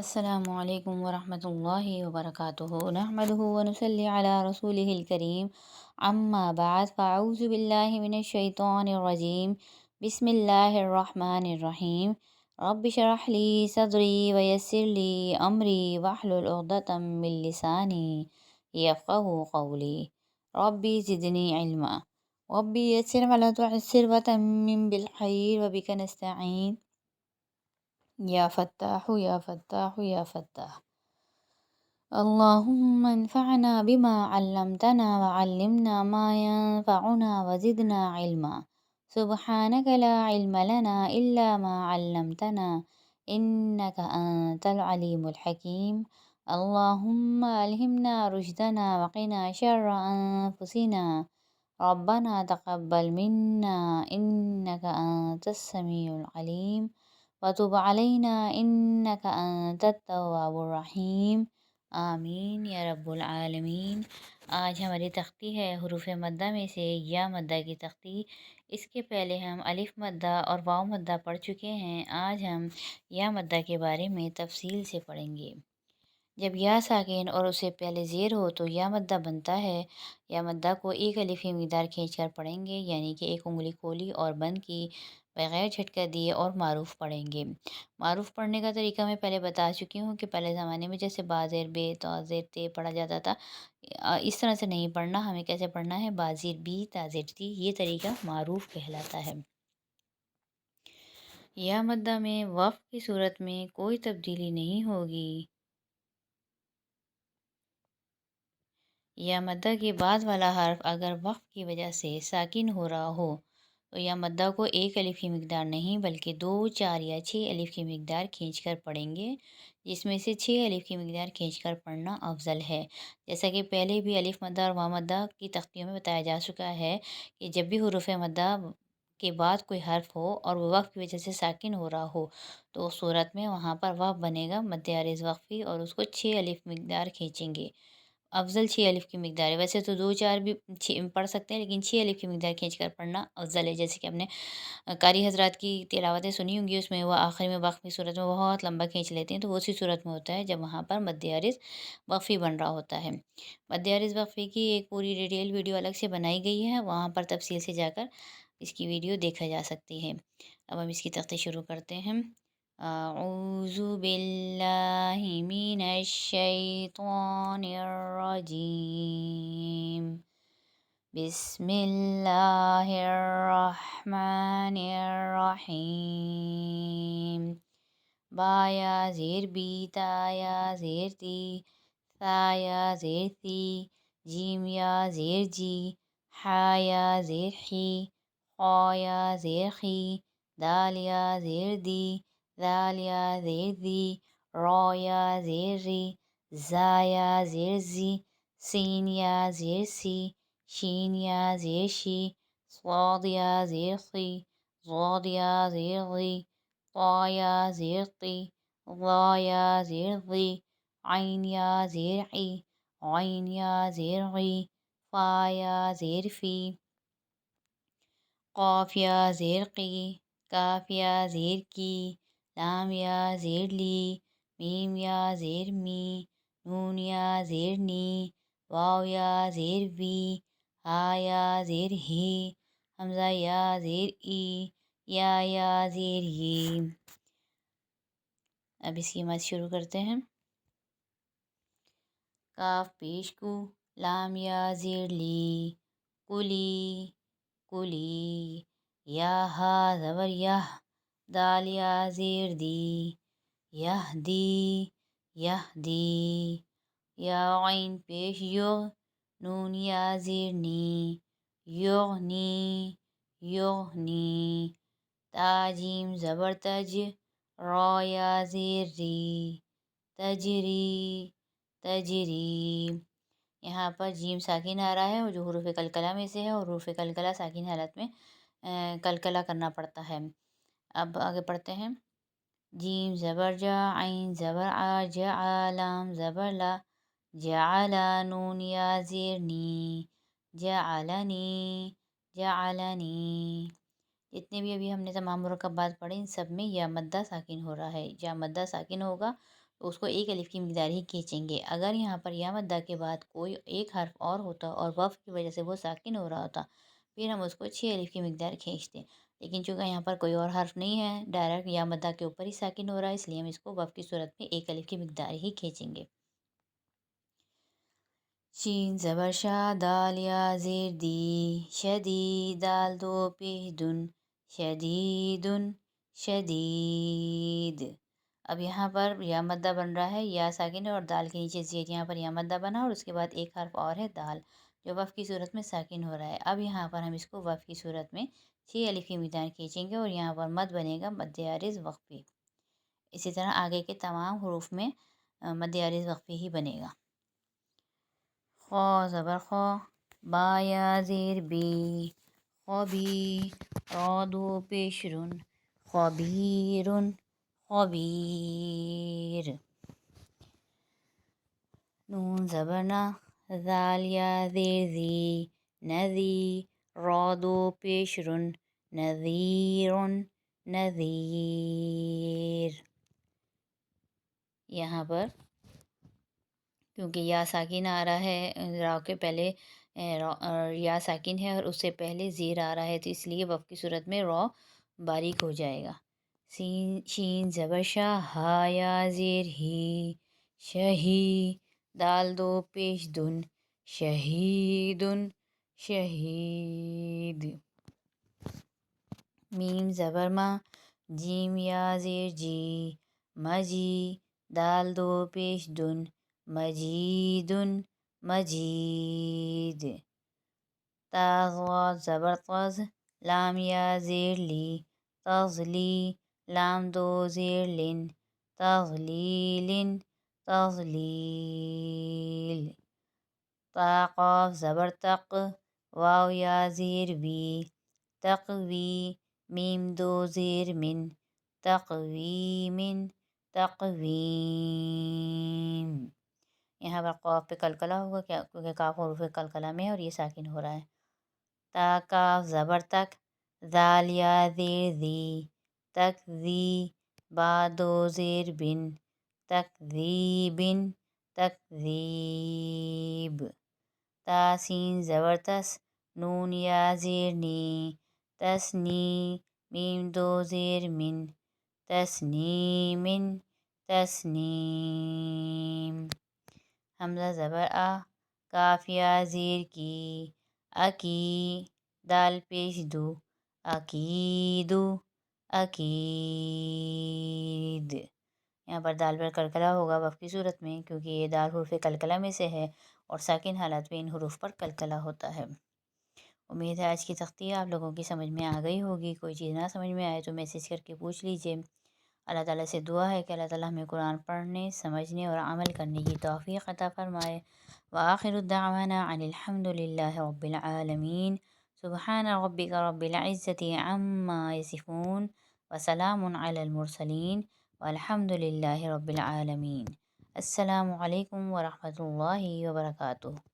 السلام علیکم ورحمۃ اللہ وبرکاتہ نحمدہ ونصلی علی رسولہ الکریم اما بعد فاعوذ باللہ من الشیطان الرجیم بسم اللہ الرحمن الرحیم رب اشرح لی صدری ویسر لی امری واحلل عقدۃ من لسانی یفقہوا قولی ربی زدنی علما ربی یسر ولا تعسر وتمم بالخیر وبک نستعین یا فتاح یا فتاح یا فتاح اللهم انفعنا بما علمتنا وعلمنا ما ينفعنا وزدنا علما سبحانك لا علم لنا إلا ما علمتنا إنك أنت العليم الحكيم اللهم ألهمنا رشدنا وقنا شر أنفسنا ربنا تقبل منا إنك أنت السميع العليم وتب علينا إنك أنت التواب الرحيم آمین یا رب العالمین۔ آج ہماری تختی ہے حروف مدہ میں سے یا مدہ کی تختی۔ اس کے پہلے ہم الف مدہ اور واو مدہ پڑھ چکے ہیں۔ آج ہم یا مدہ کے بارے میں تفصیل سے پڑھیں گے۔ جب یا ساکن اور اسے پہلے زیر ہو تو یا مدہ بنتا ہے۔ یا مدہ کو ایک الف کی مقدار کھینچ کر پڑھیں گے، یعنی کہ ایک انگلی کھولی اور بند کی بغیر جھٹکا دیے اور معروف پڑھیں گے۔ معروف پڑھنے کا طریقہ میں پہلے بتا چکی ہوں کہ پہلے زمانے میں جیسے با زیر بے تا زیر تے پڑھا جاتا تھا، اس طرح سے نہیں پڑھنا، ہمیں کیسے پڑھنا ہے، با زیر بی تا زیر تی، یہ طریقہ معروف کہلاتا ہے۔ یا مدہ میں وقف کی صورت میں کوئی تبدیلی نہیں ہوگی۔ یا مدہ کے بعد والا حرف اگر وقف کی وجہ سے ساکن ہو رہا ہو تو یا مدہ کو ایک الف کی مقدار نہیں بلکہ 2، 4 یا 6 الف کی مقدار کھینچ کر پڑھیں گے، جس میں سے 6 الف کی مقدار کھینچ کر پڑھنا افضل ہے۔ جیسا کہ پہلے بھی الف مدہ اور واو مدہ کی تختیوں میں بتایا جا چکا ہے کہ جب بھی حروف مدہ کے بعد کوئی حرف ہو اور وہ وقف کی وجہ سے ساکن ہو رہا ہو تو اس صورت میں وہاں پر وقف بنے گا مد عارض وقفی، اور اس کو 6 الف مقدار کھینچیں گے۔ افضل 6 الف کی مقدار ہے، ویسے تو 2، 4 بھی پڑھ سکتے ہیں، لیکن 6 الف کی مقدار کھینچ کر پڑھنا افضل ہے۔ جیسے کہ ہم نے قاری حضرات کی تلاوتیں سنی ہوں گی، اس میں وہ آخر میں وقف کی صورت میں بہت لمبا کھینچ لیتے ہیں، تو وہ اسی صورت میں ہوتا ہے جب وہاں پر مد عارض وقفی بن رہا ہوتا ہے۔ مد عارض وقفی کی ایک پوری ڈیٹیل ویڈیو الگ سے بنائی گئی ہے، وہاں پر تفصیل سے جا کر اس کی ویڈیو دیکھا جا سکتی ہے۔ اب ہم اس کی تختی شروع کرتے ہیں۔ اعوذ باللہ من الشیطان الرجیم، بسم اللہ الرحمن الرحیم۔ با یا زیر بی، تا یا زیر تی، ثا یا زیر ثی، جیم یا زیر جی، حا یا زیر حی، خا یا زیر خی، دال یا زیر دی، ذال یا زیر ذی، را یا زیر ری، زا یا زیر زی، سین یا زیر سی، شین یا زیر شی، صاد یا زیر خی، ضاد یا زیر غی، طا یا زیر طی، ظا یا زیر ظی، عین یا زیر عی، عین یا زیر غی، فا یا زیر فی، قاف یا زیر قی، کاف یا زیر کی، لام یا زیر لی، میم یا زیر می، نون یا زیر نی، واو یا زیر وی، ہا یا زیر ہی، حمزہ یا زیر ای، یا زیر ی۔ اب اس کی مد شروع کرتے ہیں۔ کاف پیش کو، لام یا زیر لی، کلی، کلی، یا ہا زبر یہ، دال یا زیر دی، یہدی، یہدی، یا عین پیش یغ، نون یا زیر نی، یغنی، یغنی، تا جیم زبر تج، را یا زیر ری، تجری، تجری۔ یہاں پر جیم ساکن آ رہا ہے اور جو حروف قلقلہ میں سے ہے، اور حروف قلقلہ ساکن حالت میں قلقلہ کرنا پڑتا ہے۔ اب آگے پڑھتے ہیں۔ جیم زبر جا، عین زبر آ، جا لام زبر لا، جعلا، نون یا زیر نی، جعلنی، جعلنی۔ جتنے بھی ابھی ہم نے تمام مرکبات پڑھے ان سب میں یا مدہ ساکن ہو رہا ہے، یا مدہ ساکن ہوگا تو اس کو ایک الف کی مقدار ہی کھینچیں گے۔ اگر یہاں پر یا مدہ کے بعد کوئی ایک حرف اور ہوتا اور وقف کی وجہ سے وہ ساکن ہو رہا ہوتا، پھر ہم اس کو 6 الف کی مقدار کھینچتے، لیکن چونکہ یہاں پر کوئی اور حرف نہیں ہے، ڈائریکٹ یا مدہ کے اوپر ہی ساکن ہو رہا ہے، اس لیے ہم اس کو وقف کی صورت میں ایک الف کی مقدار ہی کھینچیں گے۔ شین زبر شا، دال یا زیر دی، شدی، دال دو پیش دن، شدیدن، شدید۔ اب یہاں پر یا مدہ بن رہا ہے، یا ساکن ہے اور دال کے نیچے زیر، یہاں پر یا مدہ بنا اور اس کے بعد ایک حرف اور ہے دال، جو وقف کی صورت میں ساکن ہو رہا ہے۔ اب یہاں پر ہم اس کو وقف کی صورت میں 6 الف کی مقدار کھینچیں گے اور یہاں پر مد بنے گا مد عارض وقفی۔ اسی طرح آگے کے تمام حروف میں مد عارض وقفی ہی بنے گا۔ خا زبر خا، با یا زیر بی، خبی، را دو پیش رن، خبیرن، خبیر۔ نون زبر نا، ذال یا زیر زی، نذی، را دو پیش رن، نذیرن، نذیر۔ یہاں پر کیونکہ یا ساکن آ رہا ہے، را کے پہلے یا ساکن ہے اور اس سے پہلے زیر آ رہا ہے، تو اس لیے وقف کی صورت میں را باریک ہو جائے گا۔ شین زبر شا، ہا یا زیر ہی، شہی، دال دو پیش دن، شہیدن، شہید۔ میم زبر ما، جیم یا زیر جی، مجی، دال دو پیش دن، مجیدن، مجید۔ تا ضاد زبر طز، لام یا زیر لی، تضلی، لام دو زیر لن، تضلیلن، تضلیل۔ تا قاف زبر تق، واو یا زیر وی، تقوی، میم دو زیر من، تقویمن، تقویم۔ یہاں پر قاف پہ قلقلہ ہوگا کیونکہ کاف حروف قلقلہ میں ہے اور یہ ساکن ہو رہا ہے۔ تا کاف زبر تک، ذال یا زیر ذی، تکذی، با دو زیر بن، تکذیبن، تکذیب۔ تا سین زبر تس، نون یا زیر نی، تسنی، میم دو زیر من، تسنیمن، تسنیم۔ حمزہ زبر آ، کاف یا زیر کی، اکی، دال پیش دو، اکیدو، اکید۔ یہاں پر دال پر قلقلہ ہوگا وقف کی صورت میں، کیونکہ یہ دال حروف قلقلہ میں سے ہے اور ساکن حالات میں ان حروف پر قلقلہ ہوتا ہے۔ امید ہے آج کی تختی آپ لوگوں کی سمجھ میں آ گئی ہوگی۔ کوئی چیز نہ سمجھ میں آئے تو میسیج کر کے پوچھ لیجیے۔ اللہ تعالیٰ سے دعا ہے کہ اللہ تعالیٰ ہمیں قرآن پڑھنے، سمجھنے اور عمل کرنے کی توفیق عطا فرمائے۔ وآخر الدعوانا ان الحمد للہ رب العالمین۔ سبحان ربک رب العزة عما یصفون وسلام علی المرسلین والحمد للہ رب العالمین۔ السلام علیکم ورحمۃ اللہ وبرکاتہ۔